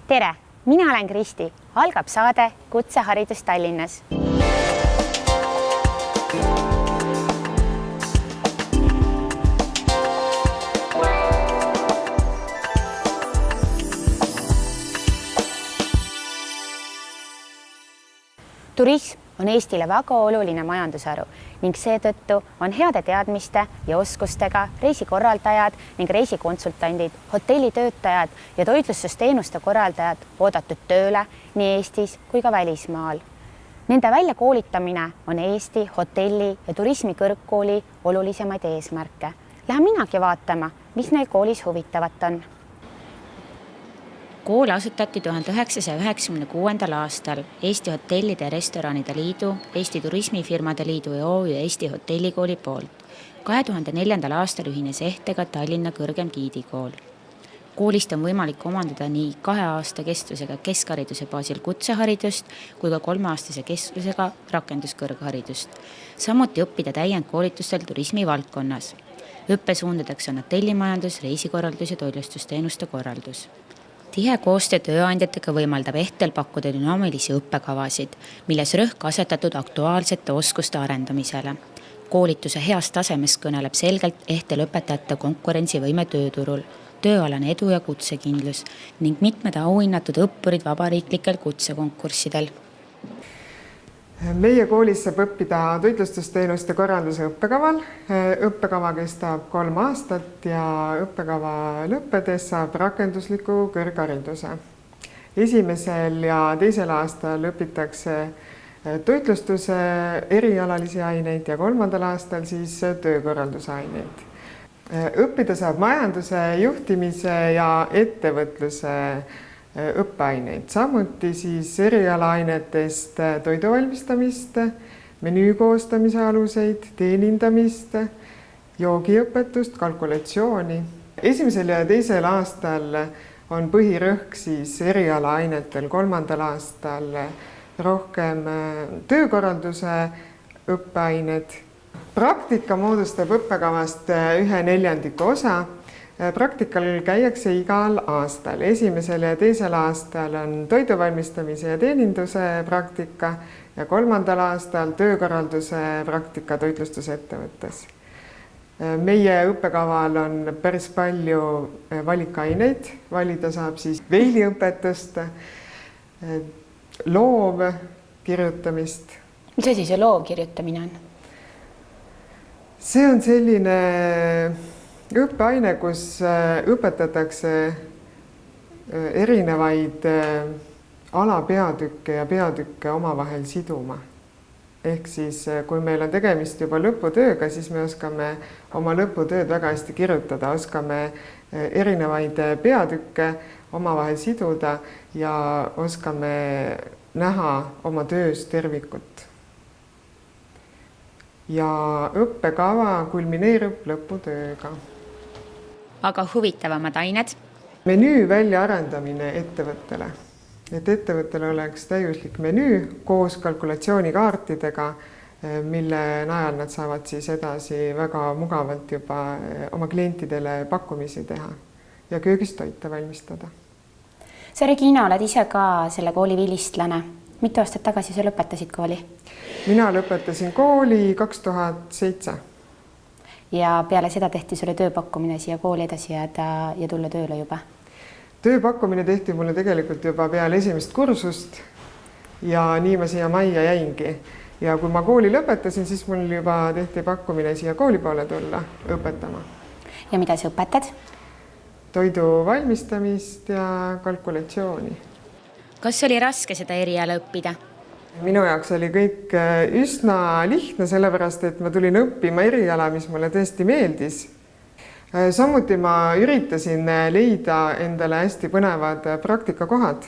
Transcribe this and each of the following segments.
Tere, mina olen Kristi. Algab saade Kutseharidus Tallinnas. Turism on Eestile väga oluline majandusharu ning seetõttu on heade teadmiste ja oskustega reisikorraldajad ning reisikonsultandid, hotellitöötajad ja toitlustusteenuste korraldajad oodatud tööle nii Eestis kui ka välismaal. Nende väljakoolitamine on Eesti hotelli- ja turismikõrgkooli olulisemaid eesmärke. Lähen minagi vaatama, mis neil koolis huvitavat on. Kool asutati 1996. aastal Eesti Hotellide ja Restoranide Liidu, Eesti Turismifirmade Liidu ja OÜ Eesti Hotellikooli poolt. 2004. aastal ühines ehtega Tallinna kõrgem giidikool. Koolist on võimalik omandada nii 2 aasta kestvusega keskhariduse baasil kutseharidust kui ka 3-aastase kestvusega rakenduskõrgharidust. Samuti õppida täiendkoolitustel turismi valdkonnas. Õppesuundadeks on hotellimajandus, reisikorraldus ja toitlustusteenuste korraldus. Tihe koostöö tööandjatega võimaldab Ehtel pakkuda dünaamilisi õppekavasid, milles rõhk asetatud aktuaalsete oskuste arendamisele. Koolituse heast tasemest kõneleb selgelt Ehtel õpetajate konkurentsivõime tööturul, tööalane edu ja kutsekindlus ning mitmed auhinnatud õppurid vabariiklikel kutsekonkurssidel. Meie koolis saab õppida toitlustusteenuste korralduse õppekaval. Õppekava kestab 3 aastat ja õppekava lõppedes saab rakendusliku kõrghariduse. 1. ja 2. aastal õpitakse toitlustuse erialalisi aineid ja 3. aastal siis töökorralduse aineid. Õppida saab majanduse, juhtimise ja ettevõtluse õppeaineid, samuti siis erialaainetest toiduvalmistamist, menüü koostamise aluseid, teenindamist, joogiõpetust, kalkulatsiooni. 1. ja 2. aastal on põhirõhk siis erialaainetel, 3. aastal rohkem töökorralduse õppeained. Praktika moodustab õppekavast 1/4 osa. Praktikal käiakse igal aastal. 1. ja 2. aastal on toiduvalmistamise ja teeninduse praktika ja 3. aastal töökorralduse praktika toitlustusettevõttes. Meie õppekaval on päris palju valikaineid. Valida saab siis veiliõpetust, loovkirjutamist. Mis asi see loovkirjutamine on? See on selline õppeaine, kus õpetatakse erinevaid alapeatükke ja peatükke omavahel siduma. Ehk siis, kui meil on tegemist juba lõputööga, siis me oskame oma lõputööd väga hästi kirjutada, oskame erinevaid peatükke omavahel siduda ja oskame näha oma töös tervikut. Ja õppekava kulmineerub lõputööga. Aga huvitavamad ained? Menüü väljaarendamine ettevõttele. Et ettevõttele oleks täiuslik menüü koos kalkulatsioonikaartidega, mille najal nad saavad siis edasi väga mugavalt juba oma klientidele pakkumisi teha ja köögis toite valmistada. Sa, Regina, oled ise ka selle kooli vilistlane. Mitu aastat tagasi sa lõpetasid kooli? Mina lõpetasin kooli 2007. Ja peale seda tehti sulle tööpakkumine siia kooli edasi jääda ja tulla tööle juba? Tööpakkumine tehti mulle tegelikult juba peale 1. kursust ja nii ma siia majja jäingi. Ja kui ma kooli lõpetasin, siis mul juba tehti pakkumine siia kooli poole tulla õpetama. Ja mida sa õpetad? Toidu valmistamist ja kalkulatsiooni. Kas oli raske seda eriala õppida? Minu jaoks oli kõik üsna lihtne, sellepärast, et ma tulin õppima eriala, mis mulle tõesti meeldis. Samuti ma üritasin leida endale hästi põnevad praktikakohad,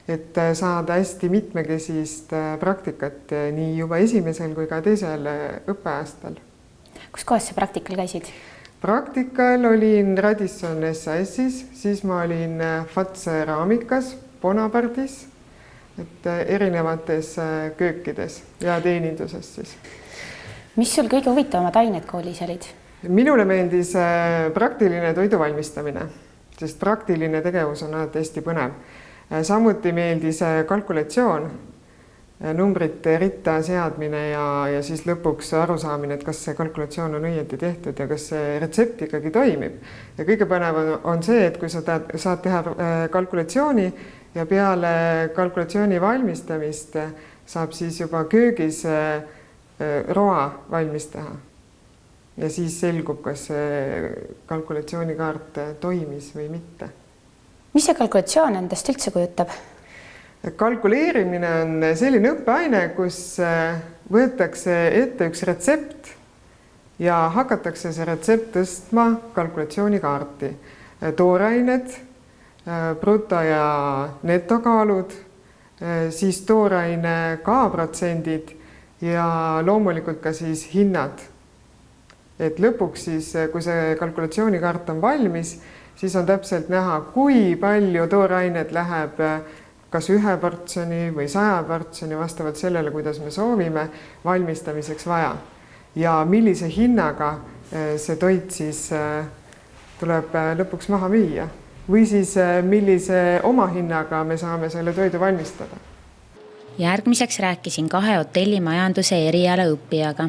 et saada hästi mitmekesist praktikat nii juba 1. kui ka 2. õppeaastal. Kus kohas sa praktikal käisid? Praktikal olin Radisson SAS-is, siis ma olin Fatse Raamikas, Bonapardis, et erinevates köökides ja teeninduses siis. Mis sul kõige huvitavamad ained koolis olid? Minule meeldis praktiline toidu valmistamine. sest praktiline tegevus on alati hästi põnev. Samuti meeldis kalkulatsioon, numbrite ritta seadmine ja siis lõpuks arusaamine, et kas see kalkulatsioon on õieti tehtud ja kas see retsept ikkagi toimib. Ja kõige põnev on see, et kui sa saad teha kalkulatsiooni ja peale kalkulatsiooni valmistamist saab siis juba köögis roa valmis teha. Ja siis selgub, kas see kalkulatsioonikaart toimis või mitte. Mis see kalkulatsioon endast üldse kujutab? Kalkuleerimine on selline õppeaine, kus võetakse ette üks retsept ja hakatakse see retsept tõstma kalkulatsioonikaarti. Toorained, bruto- ja netokaalud, siis tooraine K-protsendid ja loomulikult ka siis hinnad. Et lõpuks siis, kui see kalkulatsioonikaart on valmis, siis on täpselt näha, kui palju toorained läheb kas 1 portsjoni või 100 portsjoni vastavalt sellele, kuidas me soovime valmistamiseks vaja. Ja millise hinnaga see toit siis tuleb lõpuks maha müüa või siis millise omahinnaga me saame selle toidu valmistada. Järgmiseks rääkisin 2 hotellimajanduse eriala õppijaga.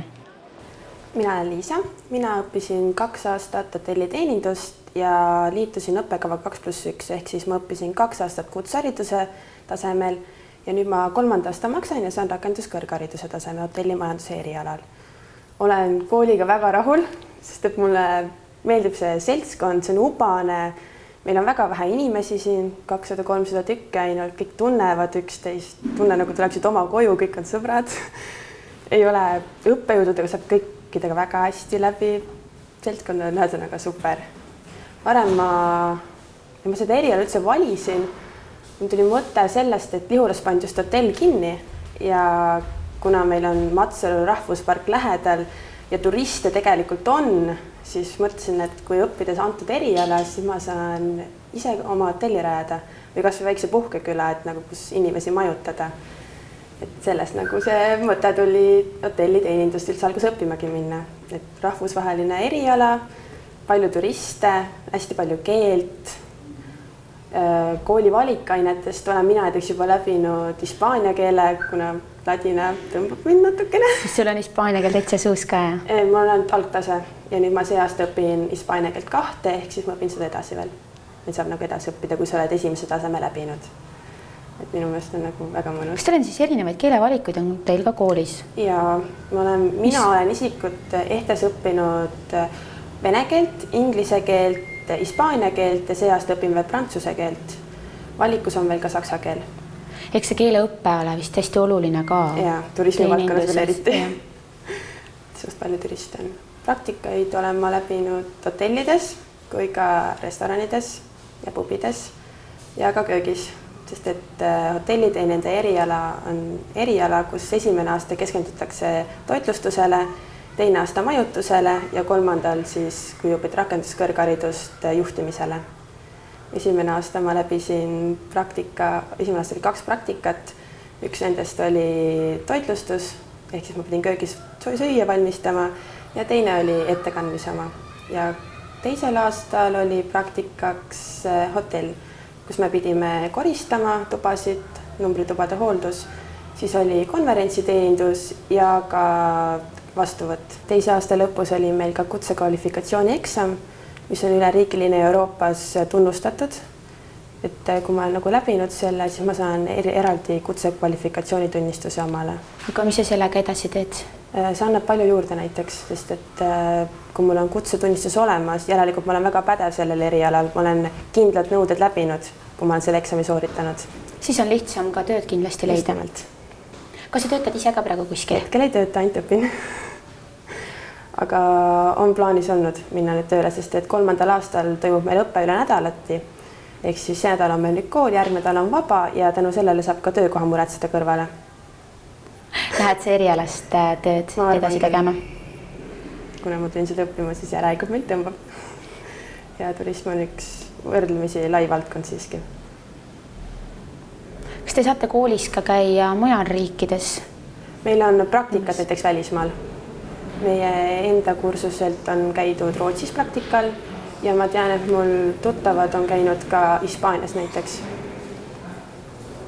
Mina olen Liisa, mina õppisin 2 aastat hotelliteenindust ja liitusin õppekava 2+1 ehk siis ma õppisin 2 aastat kutsehariduse tasemel ja nüüd ma 3. aasta maksan ja saan rakenduskõrghariduse taseme hotellimajanduse erialal. Olen kooliga väga rahul, sest et mulle meeldib see seltskond, see on ubane. Meil on väga vähe inimesi siin, 200-300 tükke ainult, kõik tunnevad üksteist, tunne nagu tuleksid oma koju, kõik on sõbrad. Ei ole õppejõududega, saab kõikidega väga hästi läbi. Seltskond on ühesõnaga super. Varem ma seda eriala üldse valisin. Mul tuli mõte sellest, et Lihulas pandi just hotell kinni ja kuna meil on Matsalu rahvuspark lähedal ja turiste tegelikult on, siis mõtlesin, et kui õppides antud eriala, siis ma saan ise oma hotelli rajada või kas või väikse puhkeküla, et nagu kus inimesi majutada. Et sellest nagu see mõte tuli hotelliteenindust üldse algus õppimagi minna. Et rahvusvaheline eriala, palju turiste, hästi palju keelt. Kooli valikainetest olen mina näiteks juba läbinud hispaania keele, kuna ladina tõmbab mind natukene. Sul on hispaania keel täitsa suus ka, jah? Ma olen algtase ja nüüd ma see aasta õpin hispaania keelt 2, ehk siis ma õpin seda edasi veel. Nüüd saab nagu edasi õppida, kui sa oled esimese taseme läbinud. Et minu meelest on nagu väga mõnus. Kas teil on siis erinevaid keelevalikuid on teil ka koolis? Ja mina olen isikut ehtes õppinud vene keelt, inglise keelt, hispaania keelt ja see aasta õpin veel prantsuse keelt. Valikus on veel ka saksa keel. Eks see keeleõppe ole vist hästi oluline ka. Ja, turismi valdkonnas veel eriti. Sest palju turiste on. Praktikaid olen ma läbinud hotellides kui ka restoranides ja pubides ja ka köögis, sest et hotelliteenindaja eriala on eriala, kus esimene aasta keskendutakse toitlustusele, teine aasta majutusele ja 3. siis, kui õpid rakenduskõrgharidust juhtimisele. Esimene aasta ma läbisin esimene aasta oli 2 praktikat. Üks nendest oli toitlustus, ehk siis ma pidin köögis süüa valmistama ja teine oli ettekandmise oma. Ja teisel aastal oli praktikaks hotell, kus me pidime koristama tubasid, numbritubade hooldus, siis oli konverentsiteenindus ja ka vastuvõtt. Teise aasta lõpus oli meil ka kutsekvalifikatsiooni eksam, mis on üleriigiline Euroopas tunnustatud. Et kui ma olen nagu läbinud selle, siis ma saan eraldi kutsekvalifikatsiooni tunnistuse omale. Aga mis sa sellega edasi teed? See annab palju juurde näiteks, sest et kui mul on kutsetunnistus olemas, järelikult ma olen väga pädev sellel erialal, ma olen kindlad nõuded läbinud, kui ma olen selle eksami sooritanud. Siis on lihtsam ka tööd kindlasti leida. Kas sa töötad ise ka praegu kuskil? Hetkel ei tööta, ainult õpin. Aga on plaanis olnud minna nüüd tööle, sest et 3. aastal toimub meil õppe üle nädalati. Ehk siis see nädal on meil nüüd kool, järgmine nädal on vaba ja tänu sellele saab ka töökoha muretseda kõrvale. Lähed sa erialast tööd edasi tegema? Kuna ma tulin seda õppima, siis järelikult meil tõmbab. Ja turism on üks võrdlemisi lai valdkond siiski. Kas te saate koolis ka käia mujal riikides? Meil on praktikat näiteks välismaal. Meie enda kursuselt on käidud Rootsis praktikal ja ma tean, et mul tuttavad on käinud ka Hispaanias näiteks.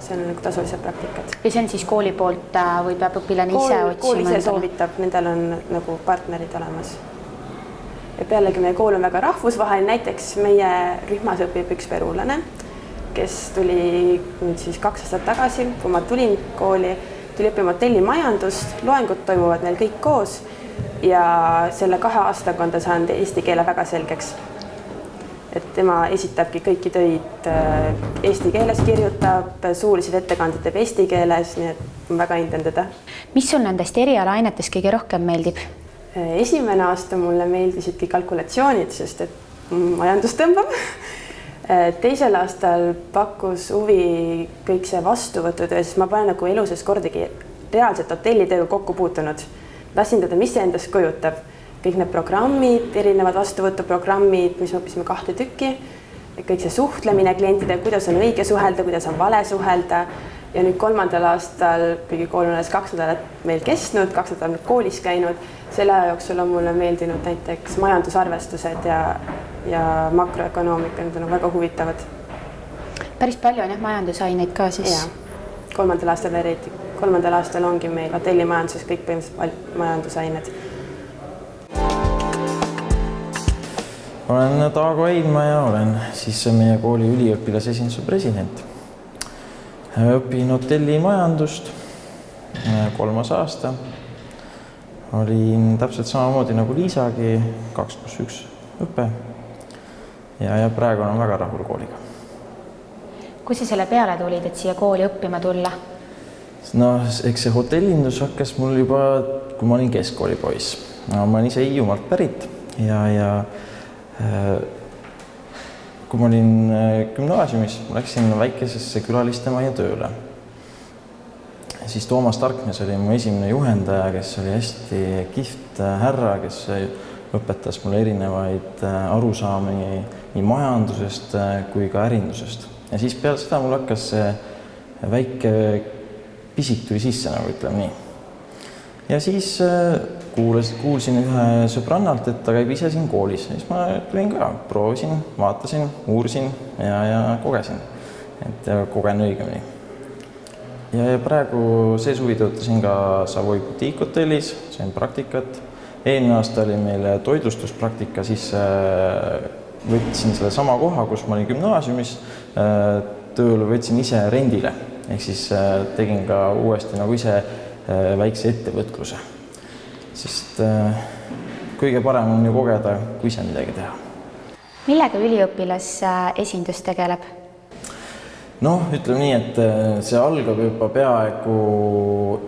See on nagu tasulised praktikad. Ja see on siis kooli poolt või peab õpilane ise otsima? Kool ise soovitab, nendel on nagu partnerid olemas. Ja pealegi meie kool on väga rahvusvaheline, näiteks meie rühmas õpib üks peruulane, kes tuli nüüd siis 2 aastat tagasi, kui ma tulin kooli, tuli õppima hotellimajandust, loengud toimuvad neil kõik koos ja selle 2 aastaga on ta saanud eesti keele väga selgeks. Et tema esitabki kõiki töid eesti keeles, kirjutab, suulised ettekanded teeb eesti keeles, nii et ma väga hindan teda. Mis sul nendest erialaainetest kõige rohkem meeldib? Esimene aasta mulle meeldisidki kalkulatsioonid, sest et majandus tõmbab. Teisel aastal pakkus huvi kõik see vastuvõtutöö, sest ma pole nagu elu sees kordagi reaalselt hotellitööga kokku puutunud. Tahtsin teda, mis see endast kujutab. Kõik need programmid, erinevad vastuvõtuprogrammid, mis me õppisime 2 tükki, kõik see suhtlemine klientidega, kuidas on õige suhelda, kuidas on vale suhelda. Ja nüüd 3. aastal, kuigi kool on alles 2 nädalat meil kestnud, 2 nädalat nüüd koolis käinud, selle aja jooksul on mulle meeldinud näiteks majandusarvestused ja makroökonoomika, need on väga huvitavad. Päris palju on majandusaineid ka siis? Ja, 3. aastal eriti. 3. aastal ongi meil hotellimajanduses kõik põhimõtteliselt majandusained. Olen Taago Eidma ja olen siis meie kooli üliõpilasesinduse president. Õpin hotellimajandust 3. aasta. Olin täpselt samamoodi nagu Liisagi, 2+1 õpe ja praegu olen väga rahul kooliga. Kui sa selle peale tulid, et siia kooli õppima tulla? No, eks see hotellindus hakkas mul juba, kui ma olin keskkooli poiss. Ma olen ise Hiiumaalt pärit ja kui ma olin gümnaasiumis, läksin väikesesse külalistemaja tööle. Siis Toomas Tarkmees oli mu esimene juhendaja, kes oli hästi kihvt härra, kes õpetas mulle erinevaid arusaami nii majandusest kui ka ärindusest. Ja siis peale seda mul hakkas see väike pisik tuli sisse, nagu ütleme nii. Ja siis kuulsin ühe sõbrannalt, et ta käib ise siin koolis. Siis ma tulin ka, proovisin, vaatasin, uurisin ja kogesin. Et kogen õigemini. Ja praegu see suvi töötasin ka Savoy Boutique hotellis, sain praktikat. Eelmine aasta oli meil toitlustuspraktika, siis võtsin selle sama koha, kus ma olin gümnaasiumis. Tööl võtsin ise rendile, ehk siis tegin ka uuesti nagu ise väikse ettevõtluse. Sest kõige parem on ju kogeda, kui ise midagi teha. Millega üliõpilasesindus tegeleb? Noh, ütleme nii, et see algab juba peaaegu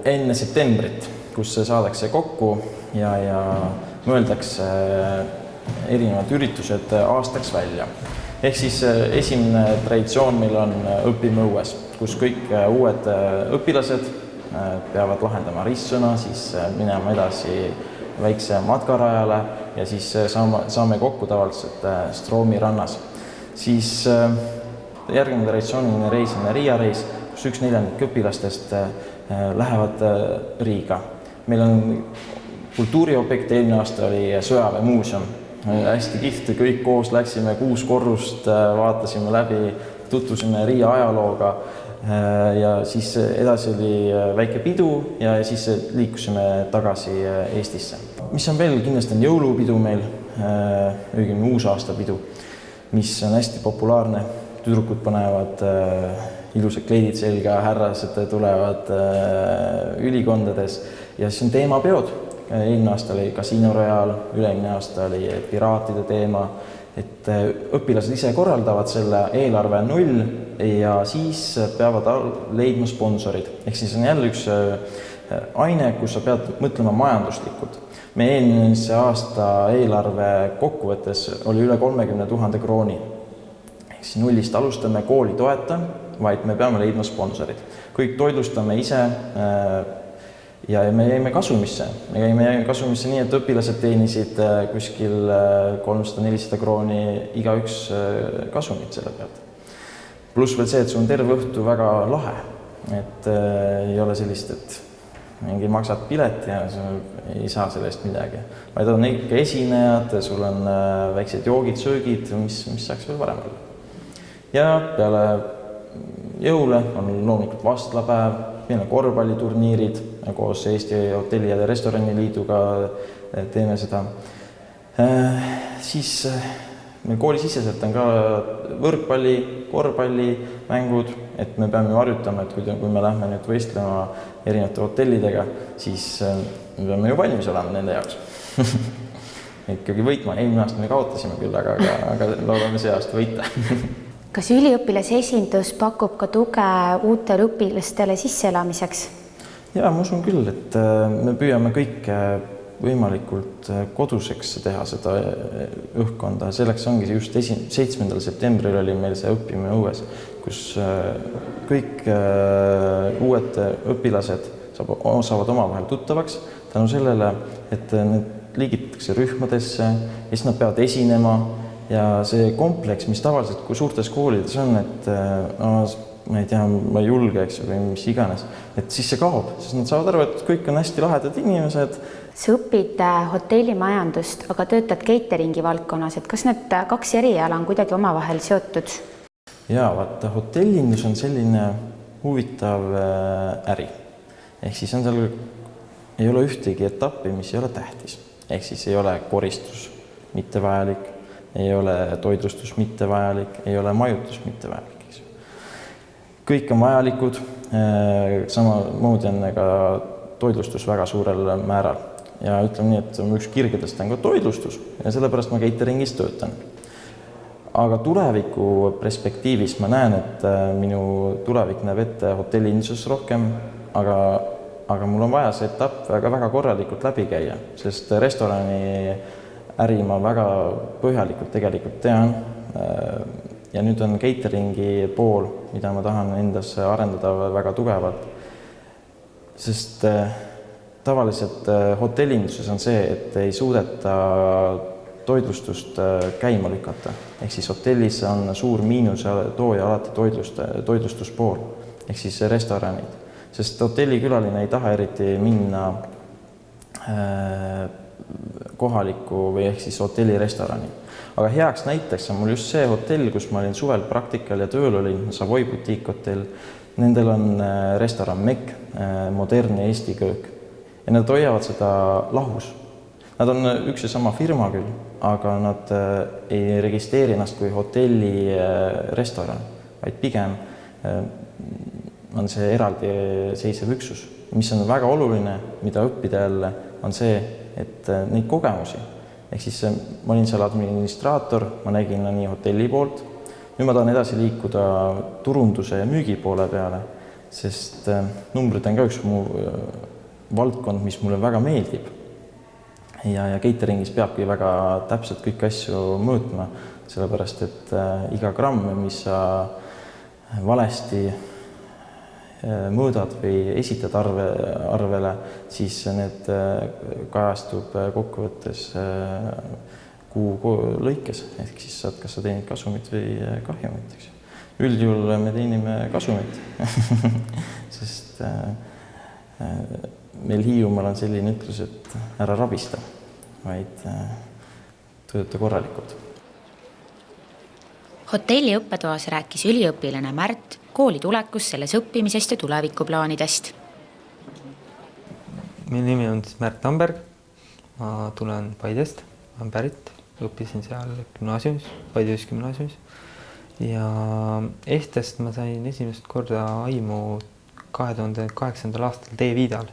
enne septembrit, kus saadakse kokku ja mõeldakse erinevad üritused aastaks välja. Ehk siis esimene traditsioon meil on õpime õues, kus kõik uued õpilased peavad lahendama ristsõna, siis minema edasi väikse matkarajale ja siis saame kokku tavaliselt Stroomi rannas. Siis järgmine traditsiooniline reis on Riia reis, kus 1/4 õpilastest lähevad Riiga. Meil on kultuuriobjekt, eelmine aasta oli sõjaväemuuseum. Hästi kihvt, kõik koos läksime 6 korrust, vaatasime läbi, tutvusime Riia ajalooga. Ja siis edasi oli väike pidu ja siis liikusime tagasi Eestisse. Mis on veel, kindlasti on jõulupidu meil, õigemini uusaastapidu, mis on hästi populaarne. Tüdrukud panevad ilusad kleidid selga, härrased tulevad ülikondades ja siis on teemapeod. Eelmine aasta oli Casino Royale, ülemine aasta oli piraatide teema. Et õpilased ise korraldavad selle, eelarve 0 ja siis peavad leidma sponsorid. Ehk siis on jälle üks aine, kus sa pead mõtlema majanduslikult. Meie eelmise aasta eelarve kokkuvõttes oli üle 30 000 krooni. Ehk siis 0-st alustame, kooli toeta, vaid me peame leidma sponsorid. Kõik toidlustame ise ja me jäime kasumisse. Me jäime kasumisse nii, et õpilased teenisid kuskil 300-400 krooni igaüks kasumit selle pealt. Pluss veel see, et sul on terve õhtu väga lahe. Et ei ole sellist, et mingi maksad pileti ja sa ei saa selle eest midagi. Vaid on ikka esinejad, sul on väiksed joogid, söögid, mis saaks veel varem olla. Ja peale jõule on loomulikult vastlapäev, meil on korvpalliturniirid, koos Eesti Hotelli- ja Restoraniliiduga teeme seda. Siis meil koolisiseselt on ka võrkpalli, korvpallimängud, et me peame harjutama, et kui me lähme nüüd võistlema erinevate hotellidega, siis me peame ju valmis olema nende jaoks. Ikkagi võitma, eelmine aasta me kaotasime küll, aga loodame see aasta võita. Kas üliõpilase esindus pakub ka tuge uutele õpilastele sisseelamiseks? Ja ma usun küll, et me püüame kõike võimalikult koduseks teha seda õhkkonda. Selleks ongi just 7. septembril oli meil see õppimine õues, kus kõik uued õpilased saavad omavahel tuttavaks tänu sellele, et need liigitatakse rühmadesse ja siis nad peavad esinema ja see kompleks, mis tavaliselt kui suurtes koolides on, et ma ei tea, ma ei julge, eks ju, või mis iganes, et siis see kaob, sest nad saavad aru, et kõik on hästi lahedad inimesed. Sa õpid hotellimajandust, aga töötad cateringi valdkonnas, et kas need kaks eriala on kuidagi omavahel seotud? Jaa, vaata, hotellindus on selline huvitav äri. Ehk siis on seal, ei ole ühtegi etappi, mis ei ole tähtis. Ehk siis ei ole koristus mitte vajalik, ei ole toitlustus mitte vajalik, ei ole majutus mitte vajalik. Kõik on vajalikud, samamoodi on ka toitlustus väga suurel määral. Ja ütleme nii, et üks kirgedest on ka toitlustus ja sellepärast ma cateringis töötan. Aga tuleviku perspektiivis ma näen, et minu tulevik näeb ette hotellinduses rohkem, aga mul on vaja see etapp väga korralikult läbi käia, sest restorani äri ma väga põhjalikult tegelikult tean. Ja nüüd on cateringi pool, mida ma tahan endasse arendada väga tugevalt. Sest tavaliselt hotellinduses on see, et ei suudeta toitlustust käima lükata. Ehk siis hotellis on suur miinus tooja alati toitlustuspool, ehk siis restoranid. Sest hotellikülaline ei taha eriti minna kohalikku või ehk siis hotellirestorani. Aga heaks näiteks on mul just see hotell, kus ma olin suvel praktikal ja tööl olin, Savoy Boutique hotell. Nendel on restoran Mek, modernne Eesti köök. Ja nad hoiavad seda lahus. Nad on üks ja sama firma küll, aga nad ei registreeri ennast kui hotelli restoran, vaid pigem on see eraldi seisev üksus. Mis on väga oluline, mida õppida jälle, on see, et neid kogemusi. Ehk siis ma olin seal administraator, ma nägin nii hotelli poolt. Nüüd ma tahan edasi liikuda turunduse ja müügi poole peale, sest numbrid on ka üks mu valdkond, mis mulle väga meeldib. Ja cateringis peabki väga täpselt kõik asju mõõtma, sellepärast et iga gramm, mis sa valesti mõõdad või esitad arvele, siis need kajastub kokkuvõttes kuu lõikes, ehk siis saad, kas sa teenid kasumit või kahjumit. Üldjuhul me teenime kasumit, sest meil Hiiumaal on selline ütlus, et ära rabista, vaid tööta korralikult. Hotelli õppetoas rääkis üliõpilane Märt kooli tulekust, selles õppimisest ja tulevikuplaanidest. Minu nimi on Märt Tamberg. Ma tulen Paidest, olen pärit, õppisin seal gümnaasiumis, Paides gümnaasiumis. Ja Eestest ma sain esimest korda aimu 2008. aastal D-Viidal.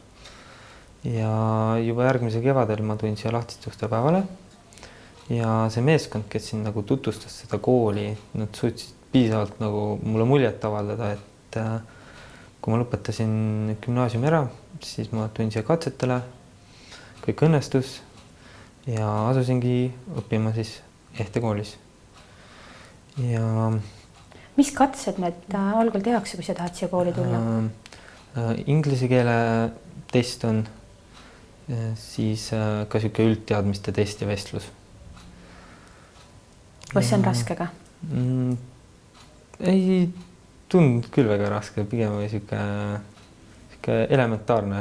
Ja juba järgmise kevadel ma tulin siia Lahtiste päevale. Ja see meeskond, kes siin nagu tutvustas seda kooli, nad suutsid piisavalt nagu mulle muljet avaldada, et kui ma lõpetasin gümnaasiumi ära, siis ma tulin siia katsetele, kõik õnnestus ja asusingi õppima siis Ehte koolis. Ja mis katsed need algul tehakse, kui sa tahad siia kooli tulla? Inglise keele test on, siis ka siuke üldteadmiste test ja vestlus. Kas see on raske ka? Ei tundnud küll väga raske, pigem oli siuke elementaarne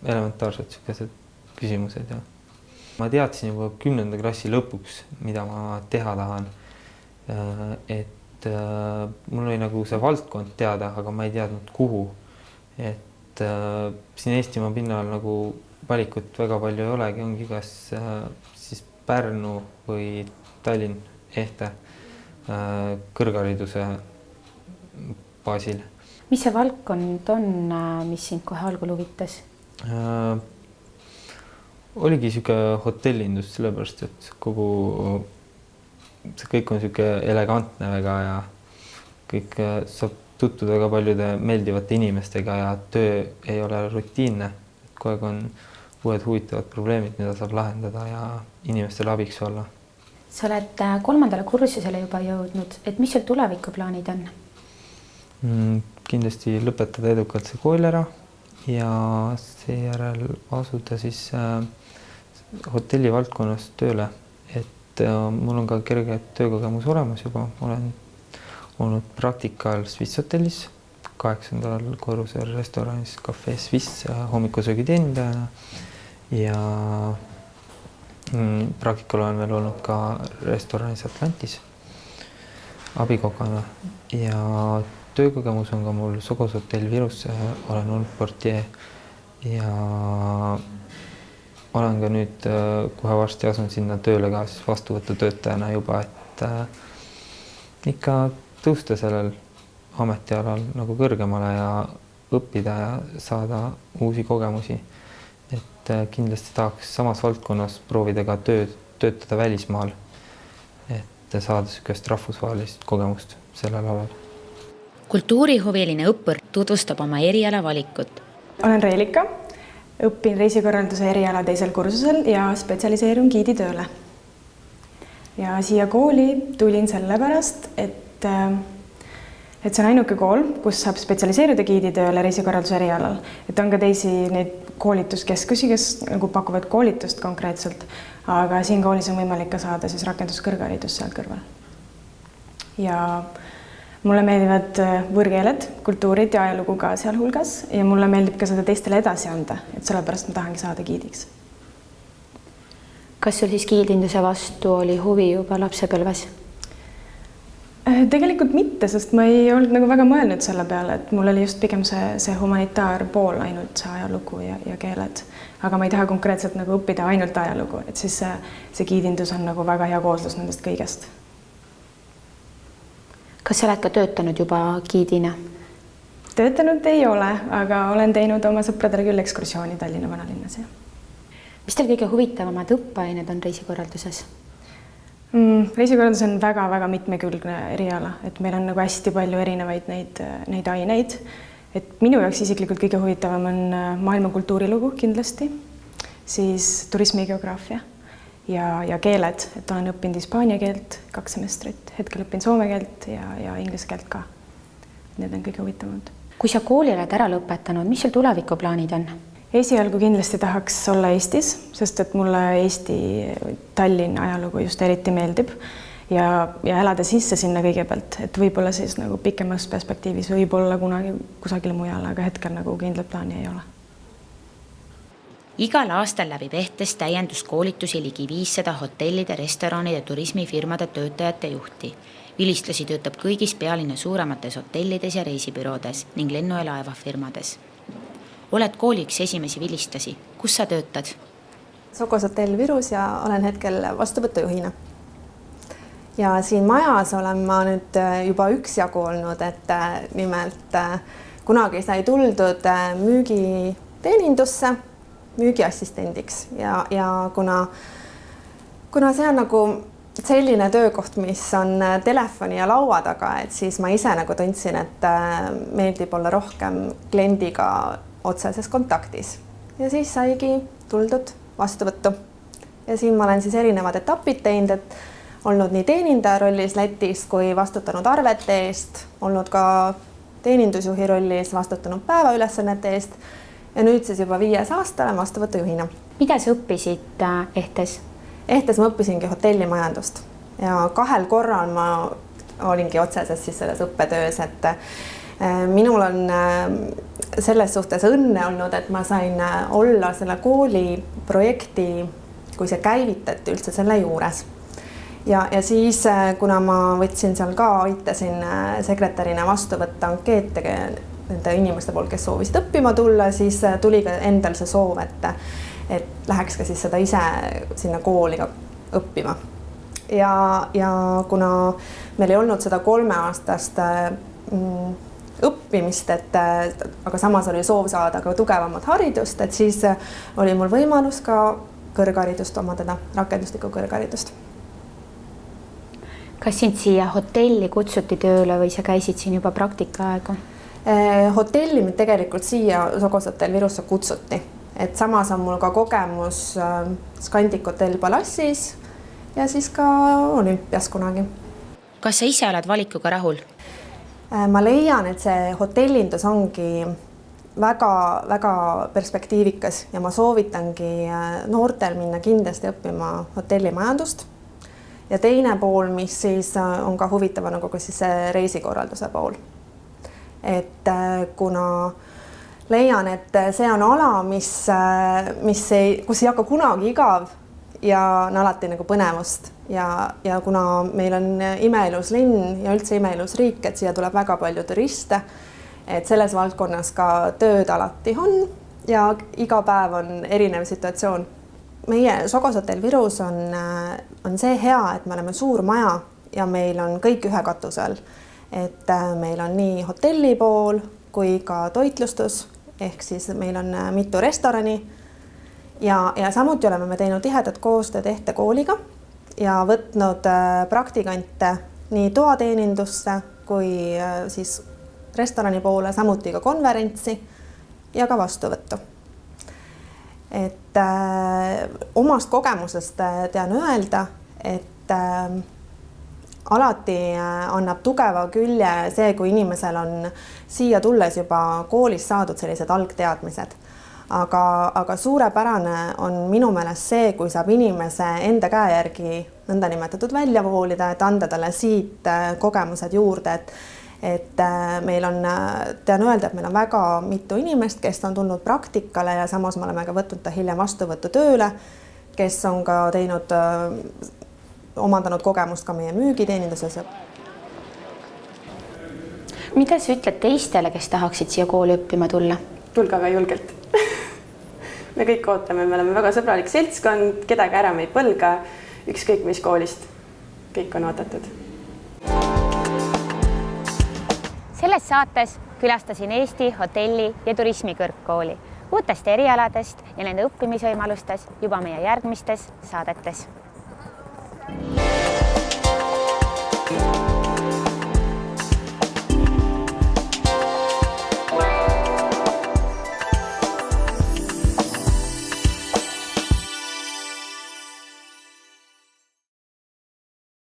elementaarsed sellised küsimused ja ma teadsin juba 10. klassi lõpuks, mida ma teha tahan. Et mul oli nagu see valdkond teada, aga ma ei teadnud kuhu. Et siin Eestimaa pinnal nagu valikut väga palju ei olegi, ongi kas siis Pärnu või Tallinn ehte kõrghariduse baasil. Mis see valdkond on, mis sind kohe algul huvitas? Oligi siuke hotellindus, sellepärast, et see kõik on siuke elegantne väga ja kõik saab tutvuda väga paljude meeldivate inimestega ja töö ei ole rutiinne. Kogu aeg on uued huvitavad probleemid, mida saab lahendada ja inimestele abiks olla. Sa oled 3. kursusele juba jõudnud, et mis sul tulevikuplaanid on? Kindlasti lõpetada edukalt see kool ära ja seejärel asuda siis hotelli valdkonnas tööle. Et mul on ka kerge töökogemus olemas juba. Olen olnud praktikal Swiss hotellis, 8. korrusel restoranis Cafe Swiss hommikusöögi teenindajana ja praktikal olen veel olnud ka restoranis Atlantis abikokana ja töökogemus on ka mul Sogos hotell Virus, olen olnud portier ja olen ka nüüd kohe varsti asun sinna tööle ka siis vastuvõtutöötajana juba, et ikka tõusta sellel ametialal nagu kõrgemale ja õppida ja saada uusi kogemusi. Et kindlasti tahaks samas valdkonnas proovida ka töötada välismaal, et saada sükest rahvusvahelist kogemust sellel alal. Kultuurihuviline õppur tutvustab oma eriala valikut. Olen Reelika, õpin reisikorralduse eriala 2. kursusel ja spetsialiseerun giiditööle. Ja siia kooli tulin sellepärast, et see on ainuke kool, kus saab spetsialiseeruda giiditööle reisikorralduse erialal. Et on ka teisi neid koolituskeskusi, kes nagu pakuvad koolitust konkreetselt, aga siin koolis on võimalik ka saada siis rakenduskõrgharidus seal kõrval. Ja mulle meeldivad võõrkeeled, kultuurid ja ajalugu ka sealhulgas ja mulle meeldib ka seda teistele edasi anda, et sellepärast ma tahangi saada giidiks. Kas sul siis giidinduse vastu oli huvi juba lapsepõlves? Tegelikult mitte, sest ma ei olnud nagu väga mõelnud selle peale, et mul oli just pigem see humanitaarpool, ainult see ajalugu ja keeled. Aga ma ei taha konkreetselt nagu õppida ainult ajalugu, et siis see giidindus on nagu väga hea kooslus nendest kõigest. Kas sa oled ka töötanud juba giidina? Töötanud ei ole, aga olen teinud oma sõpradele küll ekskursiooni Tallinna vanalinnas. Mis teil kõige huvitavamad õppeained on reisikorralduses? Reisikorraldus on väga-väga mitmekülgne eriala, et meil on nagu hästi palju erinevaid neid aineid. Et minu jaoks isiklikult kõige huvitavam on maailma kultuurilugu kindlasti, siis turismigeograafia ja keeled, et olen õppinud hispaania keelt 2 semestrit, hetkel õpin soome keelt ja inglise keelt ka. Need on kõige huvitavamad. Kui sa kooli oled ära lõpetanud, mis sul tulevikuplaanid on? Esialgu kindlasti tahaks olla Eestis, sest et mulle Eesti Tallinna ajalugu just eriti meeldib ja elada sisse sinna kõigepealt, et võib-olla siis nagu pikemas perspektiivis võib-olla kunagi kusagile mujale, aga hetkel nagu kindlat plaani ei ole. Igal aastal läbib ehtes täienduskoolitusi ligi 500 hotellide, restoranide ja turismifirmade töötajate juhti. Vilistlasi töötab kõigis pealinna suuremates hotellides ja reisibüroodes ning lennu- ja laevafirmades. Oled kooli üks esimesi vilistlasi. Kus sa töötad? Sogos hotell Virus ja olen hetkel vastuvõtujuhina. Ja siin majas olen ma nüüd juba üksjagu olnud, et nimelt kunagi sai tuldud müügiteenindusse müügiassistendiks ja kuna see on nagu selline töökoht, mis on telefoni ja laua taga, et siis ma ise nagu tundsin, et meeldib olla rohkem kliendiga otseses kontaktis ja siis saigi tuldud vastuvõttu. Ja siin ma olen siis erinevad etapid teinud, et olnud nii teenindaja rollis Lätis kui vastutanud arvete eest, olnud ka teenindusjuhi rollis vastutanud päevaülesannete eest ja nüüd siis juba 5. aasta olen vastuvõtujuhina. Mida sa õppisid ehtes? Ehtes ma õppisingi hotellimajandust ja 2 korral ma olingi otseses siis selles õppetöös, minul on selles suhtes õnne olnud, et ma sain olla selle kooli projekti, kui see käivitati üldse selle juures. Ja siis, kuna ma võtsin seal ka, aitasin sekretärina vastu võtta ankeete nende inimeste poolt, kes soovisid õppima tulla, siis tuli ka endal see soov, et läheks ka siis seda ise sinna kooli ka õppima. Ja kuna meil ei olnud seda 3-aastast õppimist, aga samas oli soov saada ka tugevamat haridust, et siis oli mul võimalus ka kõrgharidust omandada, rakenduslikku kõrgharidust. Kas sind siia hotelli kutsuti tööle või sa käisid siin juba praktikaaegu? Hotelli mind tegelikult siia Sogoshotell Virusse kutsuti, et samas on mul ka kogemus Scandic Hotell Palassis ja siis ka Olümpias kunagi. Kas sa ise oled valikuga rahul? Ma leian, et see hotellindus ongi väga perspektiivikas ja ma soovitangi noortel minna kindlasti õppima hotellimajandust. Ja teine pool, mis siis on ka huvitava nagu ka siis see reisikorralduse pool. Et kuna leian, et see on ala, kus ei hakka kunagi igav ja on alati nagu põnevust ja kuna meil on imeilus linn ja üldse imeilus riik, et siia tuleb väga palju turiste, et selles valdkonnas ka tööd alati on ja iga päev on erinev situatsioon. Meie Sogoshotell Virus on see hea, et me oleme suur maja ja meil on kõik ühe katusel. Et meil on nii hotelli pool kui ka toitlustus, ehk siis meil on mitu restorani ja samuti oleme me teinud tihedat koostööd Ehte kooliga ja võtnud praktikante nii toateenindusse kui siis restorani poole, samuti ka konverentsi ja ka vastuvõttu. Et omast kogemusest tean öelda, et alati annab tugeva külje see, kui inimesel on siia tulles juba koolis saadud sellised algteadmised. Aga suurepärane on minu meelest see, kui saab inimese enda käe järgi nõndanimetatud välja voolida, et anda talle siit kogemused juurde, et meil on, tean öelda, et meil on väga mitu inimest, kes on tulnud praktikale ja samas me oleme ka võtnud ta hiljem vastuvõttu tööle, kes on ka teinud, omandanud kogemust ka meie müügiteeninduses. Mida sa ütled teistele, kes tahaksid siia kooli õppima tulla? Tulge aga julgelt. Me kõik ootame, me oleme väga sõbralik seltskond, kedagi ära me ei põlga, ükskõik mis koolist. Kõik on oodatud. Selles saates külastasin Eesti hotelli- ja turismikõrgkooli uutest erialadest ja nende õppimisvõimalustes juba meie järgmistes saadetes.